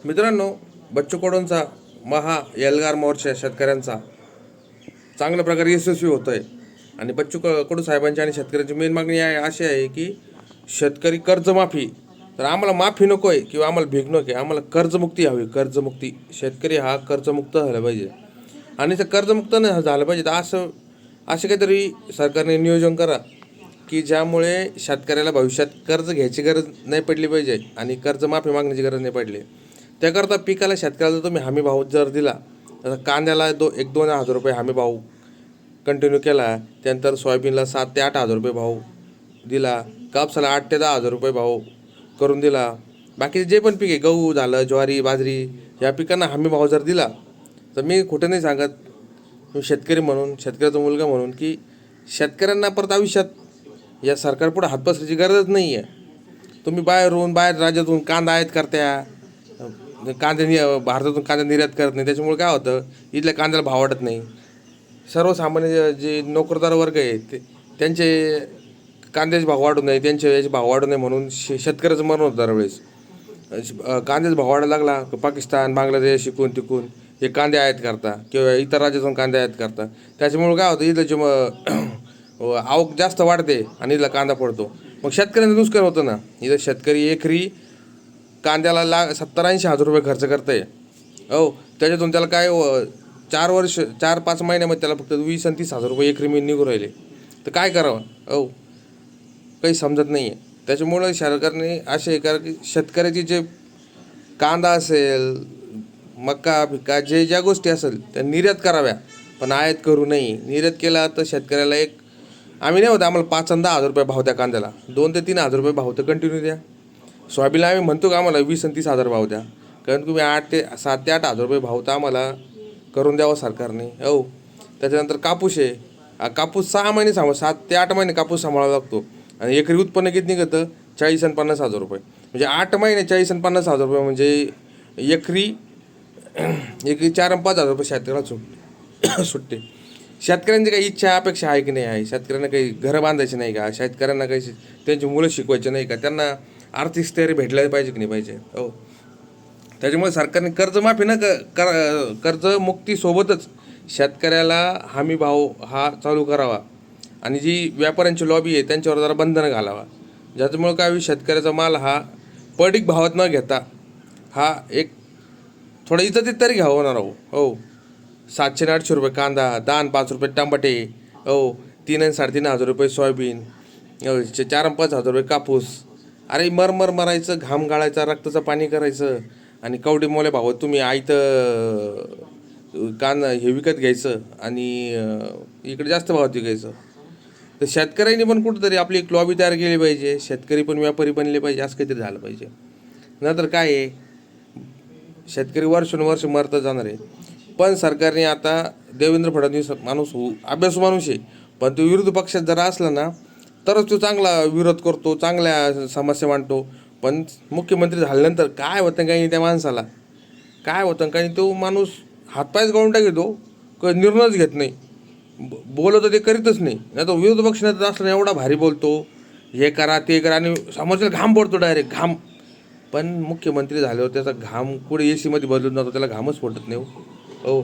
मित्रांनो, बच्चू कडूंचा महा एल्गार मोर्चा शेतकऱ्यांचा चांगल्या प्रकारे यशस्वी होतो आहे. आणि बच्चू कडू साहेबांची आणि शेतकऱ्यांची मेन मागणी अशी आहे की शेतकरी कर्जमाफी. तर आम्हाला माफी नको आहे किंवा आम्हाला भीक नको आहे, आम्हाला कर्जमुक्ती हवी. कर्जमुक्ती, शेतकरी हा कर्जमुक्त झाला पाहिजे. आणि ते कर्जमुक्त नाही झालं पाहिजे तर असं काहीतरी सरकारने नियोजन करा की ज्यामुळे शेतकऱ्याला भविष्यात कर्ज घ्यायची गरज नाही पडली पाहिजे आणि कर्जमाफी मागण्याची गरज नाही पडली. त्याकरता पिकाला शेतकऱ्याला तुम्ही हमी भाव जर दिला, तर कांद्याला 1-2 हजार रुपये हमी भाव कंटिन्यू केला, त्यानंतर सोयाबीनला 7 ते 8 हजार रुपये भाव दिला, कापसाला 8 ते 10 हजार रुपये भाव करून दिला, बाकीचे जे पण पीक आहे गहू झालं, ज्वारी, बाजरी, या पिकांना हमी भाव जर दिला, तर मी खोटं नाही सांगत, मी शेतकरी म्हणून, शेतकऱ्याचा मुलगा म्हणून, की शेतकऱ्यांना परत आयुष्यात या सरकारपुढे हात पसरायची गरजच नाही आहे. तुम्ही बाहेर राज्यातून कांदा आयात करत्या, भारतातून कांदा निर्यात करत नाही, त्याच्यामुळे काय होतं, इथल्या कांद्याला भाव वाढत नाही. सर्वसामान्य जे नोकरदार वर्ग आहे त्यांचे कांद्याचे भाव वाढू नये, त्यांचे याचे भाव वाढू नये म्हणून शेतकऱ्याचं मरण होतं दरवेळेस. कांद्याचा भाव वाढायला लागला, पाकिस्तान, बांगलादेश, इकून तिकून हे कांदे आयात करता किंवा इतर राज्यातून कांदे आयात करता. त्याच्यामुळे काय होतं, इथं जे आवक जास्त वाढते आणि इथला कांदा पडतो, मग शेतकऱ्यांचं नुकसान होतं ना. इथं शेतकरी एकरी कांद्याला 70-80 हजार रुपये खर्च करते. त्याच्यातून त्याला काय 4-5 महिन्यामध्ये त्याला फक्त 20 आणि 30 हजार रुपये एकरी मी निघून राहिले, तर काय करावं? काही समजत नाही आहे. त्याच्यामुळं सरकारने असे करा की शेतकऱ्याची जे कांदा असेल, मका पिका, ज्या गोष्टी असेल त्या निर्यात कराव्या, पण आयात करू नये. निर्यात केला तर शेतकऱ्याला आम्ही नाही होतं, आम्हाला 5 आणि 10 हजार रुपये भाव द्या कांद्याला, 2 ते 3 हजार रुपये भाव तर कंटिन्यू द्या. सोयाबीनला आम्ही म्हणतो का आम्हाला 20 आणि 30 हजार भाव द्या, कारण तुम्ही 7 ते 8 हजार रुपये भाव तर आम्हाला करून द्यावं सरकारने. त्याच्यानंतर कापूस आहे, कापूस 6 महिने 7 ते 8 महिने कापूस सांभाळावा लागतो आणि एकरी उत्पन्न किती निघतं? 40 आणि 50 हजार रुपये. म्हणजे 8 महिने 40 आणि 50 हजार रुपये म्हणजे एकरी 4 आणि 5 हजार रुपये शेतकऱ्याला सुटते. शेतकऱ्यांची काही इच्छा अपेक्षा आहे की नाही आहे? शेतकऱ्यांना काही घरं बांधायची नाही का? शेतकऱ्यांना काही त्यांची मुलं शिकवायची नाही का? त्यांना आर्थिक स्थैर्य भेटलं पाहिजे की नाही पाहिजे? त्याच्यामुळे सरकारने कर्जमाफी कर्जमुक्तीसोबतच शेतकऱ्याला हमी भाव हा चालू करावा आणि जी व्यापाऱ्यांची लॉबी आहे त्यांच्यावर जरा बंधनं घालावा, ज्याच्यामुळे काय शेतकऱ्याचा माल हा पडीक भावात न घेता हा एक थोडा इज्जतीत तरी घ्यावा होणार. 700 आणि 800 रुपये कांदा, 10 आणि 5 रुपये टमाटे, 3 आणि 3.5 हजार रुपये सोयाबीन, 4 आणि 5 हजार रुपये कापूस. अरे मरायचं, घाम गाळायचा, रक्ताचं पाणी करायचं आणि कवडी मोल्या भावात तुम्ही कांदा हे विकत घ्यायचं आणि इकडे जास्त भावात विकायचं. तर शेतकऱ्यांनी पण कुठंतरी आपली एक लॉबी तयार केली पाहिजे, शेतकरी पण व्यापारी बनले पाहिजे, असं काहीतरी झालं पाहिजे. नंतर काय आहे, शेतकरी वर्षानुवर्ष मरत जाणार आहे. पण सरकारने आता देवेंद्र फडणवीस अभ्यासू माणूस आहे, पण तो विरोधी पक्षात जरा असला ना तरच तो चांगला विरोध करतो, चांगल्या समस्या मांडतो. पण मुख्यमंत्री झाल्यानंतर काय होतं काही त्या माणसाला, काय होतं काही, तो माणूस हातपायच गाळून टाकतो, निर्णयच घेत नाही, बोलतो ते करीतच नाही. नाही तो विरोधी पक्ष नेता असताना एवढा भारी बोलतो, हे करा ते करा, आणि समोरच्याला घाम पडतो, डायरेक्ट घाम. पण मुख्यमंत्री झाल्यावर त्याचा घाम कुठे AC मध्ये बदलून जातो, त्याला घामच फुटत नाही.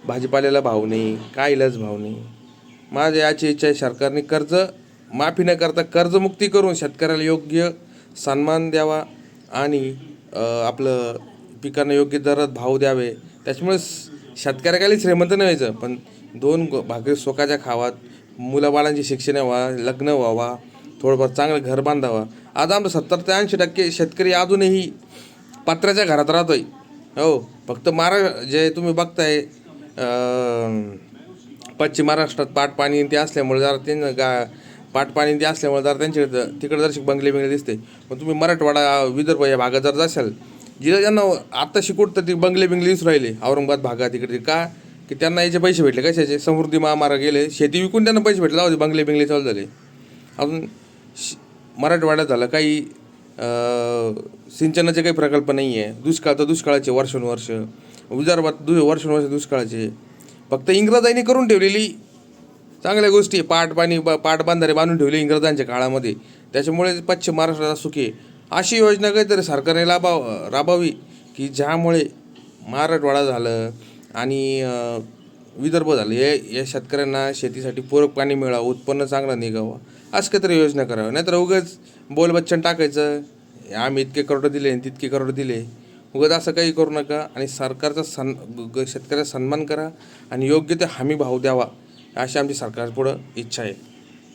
भाजीपाल्याला भाव नाही, काय इलाज भाव नाही. माझी याची इच्छा आहे, सरकारने कर्ज माफी न करता कर्जमुक्ती करून शेतकऱ्याला योग्य सन्मान द्यावा आणि आपलं पिकांना योग्य दरात भाव द्यावे. त्याच्यामुळे शेतकऱ्याला श्रीमंत नाही व्हायचं, पण 2 भाकरी स्वतःच्या खावात, मुलाबाळांची शिक्षण व्हावा, लग्न व्हावा, थोडंफार चांगलं घर बांधावा. आज आमचं 70 ते 80% शेतकरी अजूनही पत्र्याच्या घरात राहतोय. फक्त जे तुम्ही बघताय पश्चिम महाराष्ट्रात पाटपाणी ते असल्यामुळे जरा त्यांना जरा त्यांच्या तिकडे जर बंगले दिसते. पण तुम्ही मराठवाडा, विदर्भ या भागात जर जाशाल, जिथं त्यांना आत्ता शिकवत तर ती बंगले दिसून राहिले औरंगाबाद भागात तिकडे, का की त्यांना याचे पैसे भेटले, कशाचे? समृद्धी महामार्ग गेले, शेती विकून त्यांना पैसे भेटले, जाऊ बंगले चालू झाले. अजून मराठवाड्यात झालं काही सिंचनाचे काही प्रकल्प नाही आहे, दुष्काळ तर दुष्काळाचे वर्षानुवर्ष, विदर्भात वर्षानुवर्ष दुष्काळाचे. फक्त इंग्रजांनी करून ठेवलेली चांगल्या गोष्टी, पाटबंधारे बांधून ठेवले इंग्रजांच्या काळामध्ये, त्याच्यामुळे पश्चिम महाराष्ट्राला सुखी. अशी योजना काहीतरी सरकारने राबवावी की ज्यामुळे मराठवाडा झालं आणि विदर्भ झालं या शेतकऱ्यांना शेतीसाठी पूरक पाणी मिळावं, उत्पन्न चांगलं निघावं, असं काहीतरी योजना करावं. नाहीतर उगाच बोलबच्चन टाकायचं, आम्ही इतके करोड दिले आणि तितके करोड दिले. उगाच असं काही करू नका आणि सरकारचा शेतकऱ्याचा सन्मान करा आणि योग्य ते हमी भाव द्यावा, अशी आमची सरकारपुढं इच्छा आहे.